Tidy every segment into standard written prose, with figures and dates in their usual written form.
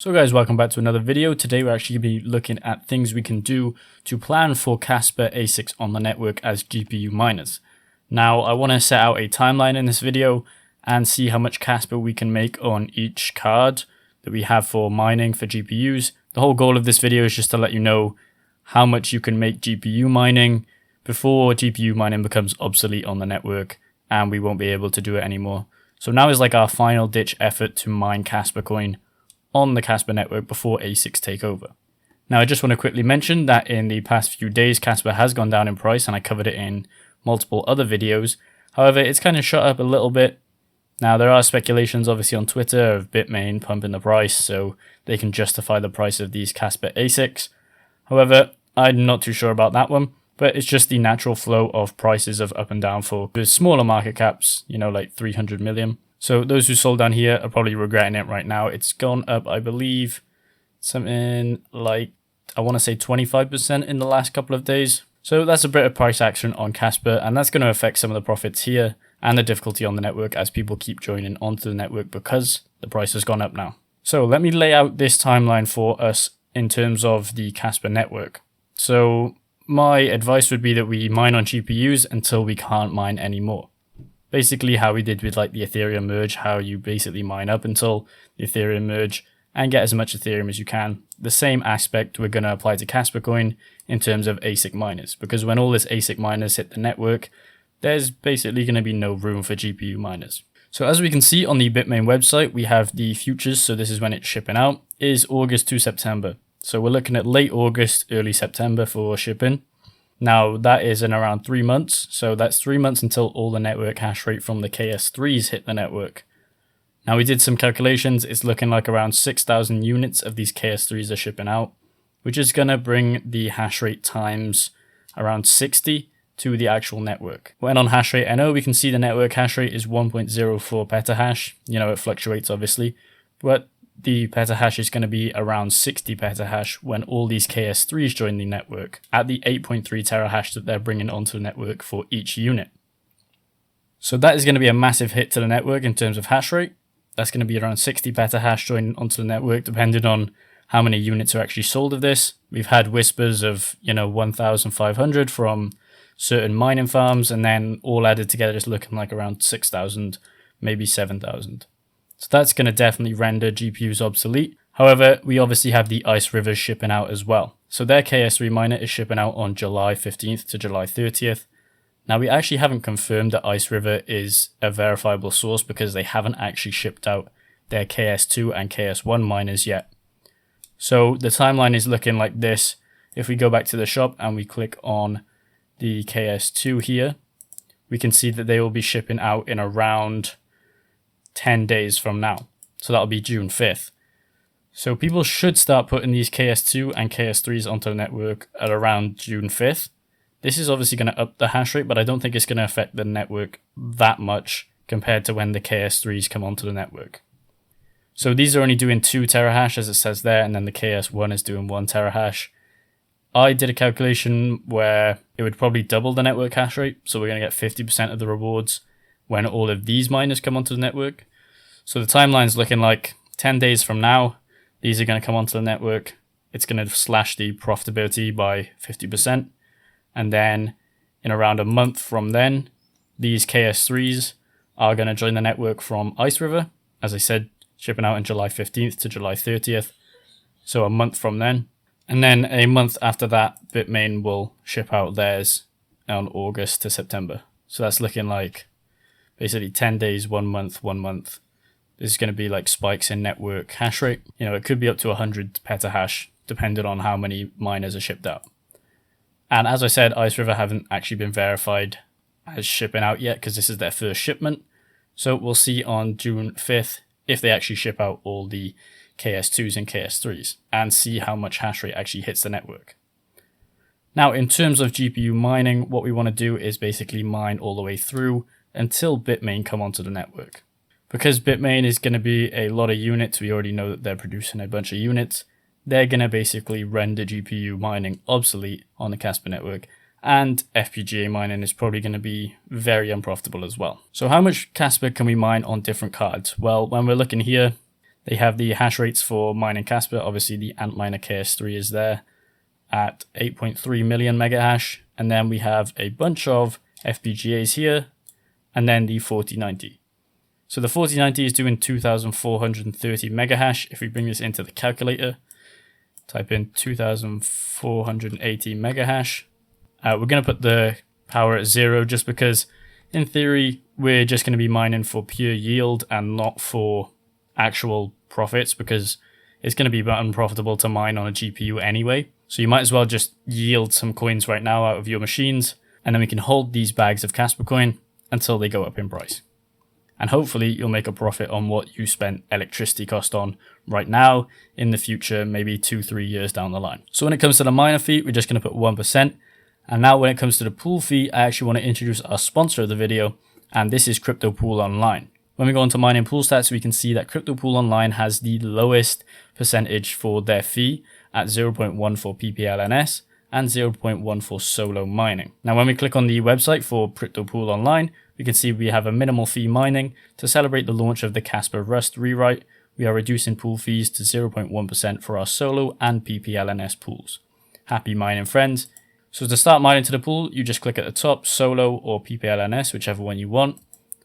So guys, welcome back to another video. Today we're actually going to be looking at things we can do to plan for Kaspa ASICs on the network as GPU miners. Now I want to set out a timeline in this video and see how much Kaspa we can make on each card that we have for mining for GPUs. The whole goal of this video is just to let you know how much you can make GPU mining before GPU mining becomes obsolete on the network and we won't be able to do it anymore. So now is like our final ditch effort to mine Kaspa coin on the Kaspa network before ASICs take over. Now I just want to quickly mention that in the past few days Kaspa has gone down in price, and I covered it in multiple other videos. However, it's kind of shot up a little bit. Now there are speculations obviously on Twitter of Bitmain pumping the price so they can justify the price of these Kaspa ASICs. However, I'm not too sure about that one, but it's just the natural flow of prices of up and down for the smaller market caps, you know, like 300 million. So those who sold down here are probably regretting it right now. It's gone up, I believe, something like, I want to say 25% in the last couple of days. So that's a bit of price action on Kaspa, and that's going to affect some of the profits here and the difficulty on the network as people keep joining onto the network because the price has gone up now. So let me lay out this timeline for us in terms of the Kaspa network. So my advice would be that we mine on GPUs until we can't mine anymore. Basically how we did with like the Ethereum merge, how you basically mine up until the Ethereum merge and get as much Ethereum as you can. The same aspect we're going to apply to Kaspa coin in terms of ASIC miners, because when all this ASIC miners hit the network, there's basically going to be no room for GPU miners. So as we can see on the Bitmain website, we have the futures, so this is when it's shipping out, is August to September. So we're looking at late August, early September for shipping. Now that is in around 3 months, so that's 3 months until all the network hash rate from the KS3s hit the network. Now we did some calculations, it's looking like around 6,000 units of these KS3s are shipping out, which is going to bring the hash rate times around 60 to the actual network. When on hash rate NO, we can see the network hash rate is 1.04 petahash. You know, it fluctuates obviously, but the petahash is going to be around 60 petahash when all these KS3s join the network at the 8.3 terahash that they're bringing onto the network for each unit. So that is going to be a massive hit to the network in terms of hash rate. That's going to be around 60 petahash joining onto the network depending on how many units are actually sold of this. We've had whispers of, 1,500 from certain mining farms, and then all added together is looking like around 6,000, maybe 7,000. So that's going to definitely render GPUs obsolete. However, we obviously have the Ice River shipping out as well. So their KS3 miner is shipping out on July 15th to July 30th. Now we actually haven't confirmed that Ice River is a verifiable source because they haven't actually shipped out their KS2 and KS1 miners yet. So the timeline is looking like this. If we go back to the shop and we click on the KS2 here, we can see that they will be shipping out in around 10 days from now. So that'll be June 5th. So people should start putting these KS2 and KS3s onto the network at around June 5th. This is obviously going to up the hash rate, but I don't think it's going to affect the network that much compared to when the KS3s come onto the network. So these are only doing 2 terahash as it says there, and then the KS1 is doing 1 terahash. I did a calculation where it would probably double the network hash rate, so we're going to get 50% of the rewards when all of these miners come onto the network. So the timeline's looking like 10 days from now, these are going to come onto the network. It's going to slash the profitability by 50%. And then in around a month from then, these KS3s are going to join the network from Ice River. As I said, shipping out on July 15th to July 30th. So a month from then. And then a month after that, Bitmain will ship out theirs on August to September. So that's looking like basically 10 days, 1 month, 1 month. This is going to be like spikes in network hash rate. It could be up to 100 petahash, depending on how many miners are shipped out. And as I said, Ice River haven't actually been verified as shipping out yet because this is their first shipment. So we'll see on June 5th if they actually ship out all the KS2s and KS3s and see how much hash rate actually hits the network. Now, in terms of GPU mining, what we want to do is basically mine all the way through until Bitmain come onto the network. Because Bitmain is going to be a lot of units, we already know that they're producing a bunch of units, they're going to basically render GPU mining obsolete on the Kaspa network, and FPGA mining is probably going to be very unprofitable as well. So how much Kaspa can we mine on different cards? Well, when we're looking here, They have the hash rates for mining Kaspa. Obviously, the Antminer KS3 is there at 8.3 million mega hash. And then we have a bunch of FPGAs here, and then the 4090. So the 4090 is doing 2,430 mega hash. If we bring this into the calculator, type in 2,480 mega hash. We're going to put the power at 0 just because in theory, we're just going to be mining for pure yield and not for actual profits, because it's going to be unprofitable to mine on a GPU anyway. So you might as well just yield some coins right now out of your machines, and then we can hold these bags of Kaspa coin until they go up in price. And hopefully you'll make a profit on what you spent electricity cost on right now, in the future, maybe 2-3 years down the line. So when it comes to the miner fee, we're just going to put 1%. And now when it comes to the pool fee, I actually want to introduce our sponsor of the video, and this is Crypto-pool.online. When we go into mining pool stats, we can see that Crypto-pool.online has the lowest percentage for their fee at 0.1 for PPLNS and 0.1 for solo mining. Now when we click on the website for Crypto-pool.online, we can see we have a minimal fee mining. To celebrate the launch of the Kaspa Rust rewrite, we are reducing pool fees to 0.1% for our solo and PPLNS pools. Happy mining, friends. So to start mining to the pool, you just click at the top, solo or PPLNS, whichever one you want.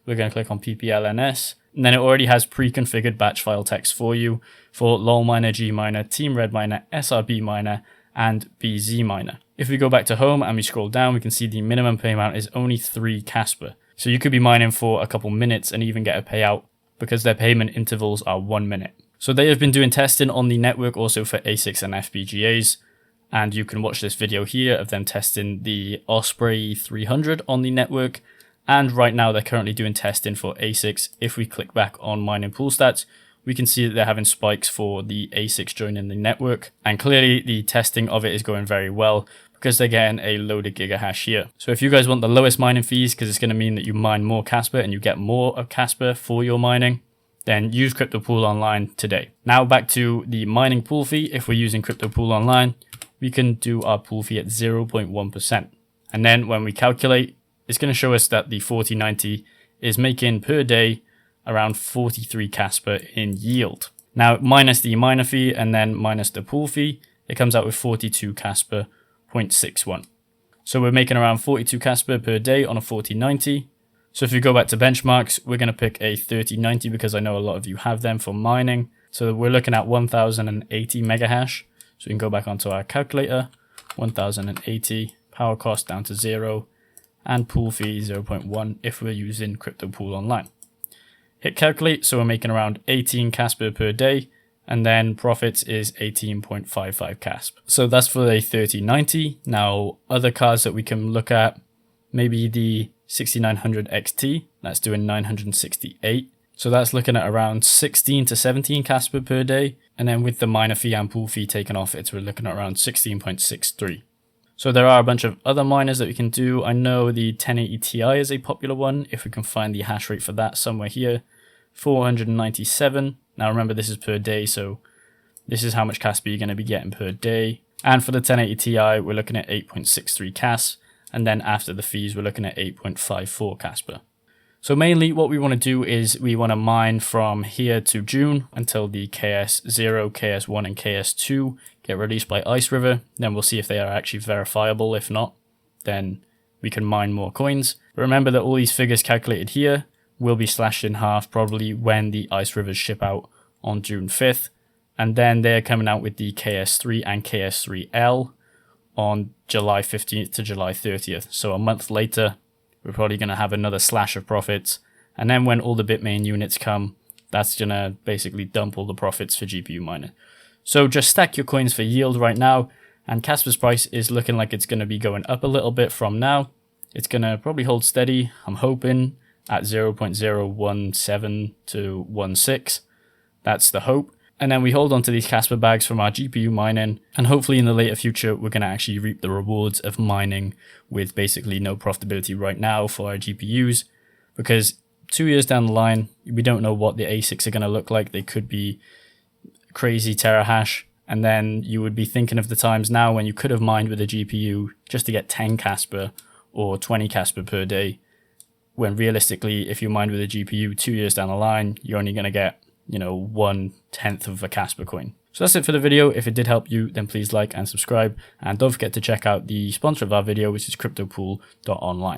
We're going to click on PPLNS, and then it already has pre-configured batch file text for you for LOL miner, G miner, Team Red miner, SRB miner, and BZ miner. If we go back to home and we scroll down, we can see the minimum pay amount is only 3 Kaspa. So you could be mining for a couple minutes and even get a payout, because their payment intervals are 1 minute. So they have been doing testing on the network also for ASICs and FPGAs. And you can watch this video here of them testing the Osprey 300 on the network. And right now they're currently doing testing for ASICs. If we click back on mining pool stats, we can see that they're having spikes for the ASICs joining the network. And clearly the testing of it is going very well, because they're getting a loaded gigahash here. So if you guys want the lowest mining fees, because it's going to mean that you mine more Kaspa and you get more of Kaspa for your mining, then use Crypto-pool.online today. Now back to the mining pool fee. If we're using Crypto-pool.online, we can do our pool fee at 0.1%. And then when we calculate, it's going to show us that the 4090 is making per day around 43 Kaspa in yield. Now, minus the miner fee and then minus the pool fee, it comes out with 42 Kaspa 0.61. So we're making around 42 Kaspa per day on a 4090. So if we go back to benchmarks, we're going to pick a 3090 because I know a lot of you have them for mining. So we're looking at 1080 mega hash. So we can go back onto our calculator, 1080, power cost down to 0, and pool fee 0.1 if we're using Crypto-pool.online. Hit calculate, so we're making around 18 Kaspa per day, and then profits is 18.55 Kaspa. So that's for a 3090. Now, other cards that we can look at, maybe the 6900 XT, that's doing 968. So that's looking at around 16 to 17 Kaspa per day. And then with the miner fee and pool fee taken off, we're looking at around 16.63. So there are a bunch of other miners that we can do. I know the 1080 Ti is a popular one. If we can find the hash rate for that somewhere here, 497. Now remember, this is per day, so this is how much Kaspa you're going to be getting per day. And for the 1080 Ti, we're looking at 8.63 Kaspa. And then after the fees, we're looking at 8.54 Kaspa. So mainly what we want to do is we want to mine from here to June until the KS0, KS1, and KS2 get released by Ice River. Then we'll see if they are actually verifiable. If not, then we can mine more coins. But remember that all these figures calculated here will be slashed in half probably when the Ice Rivers ship out on June 5th. And then they're coming out with the KS3 and KS3L on July 15th to July 30th. So a month later, we're probably going to have another slash of profits. And then when all the Bitmain units come, that's going to basically dump all the profits for GPU mining. So just stack your coins for yield right now. And Kaspa's price is looking like it's going to be going up a little bit from now. It's going to probably hold steady, I'm hoping, at 0.017 to 16. That's the hope. And then we hold on to these Kaspa bags from our GPU mining, and hopefully in the later future, we're going to actually reap the rewards of mining with basically no profitability right now for our GPUs, because 2 years down the line, we don't know what the ASICs are going to look like. They could be crazy terahash, and then you would be thinking of the times now when you could have mined with a GPU just to get 10 Kaspa or 20 Kaspa per day, when realistically, if you mined with a GPU 2 years down the line, you're only going to get you know, 1/10 of a Kaspa coin. So that's it for the video. If it did help you, then please like and subscribe. And don't forget to check out the sponsor of our video, which is Crypto-pool.online.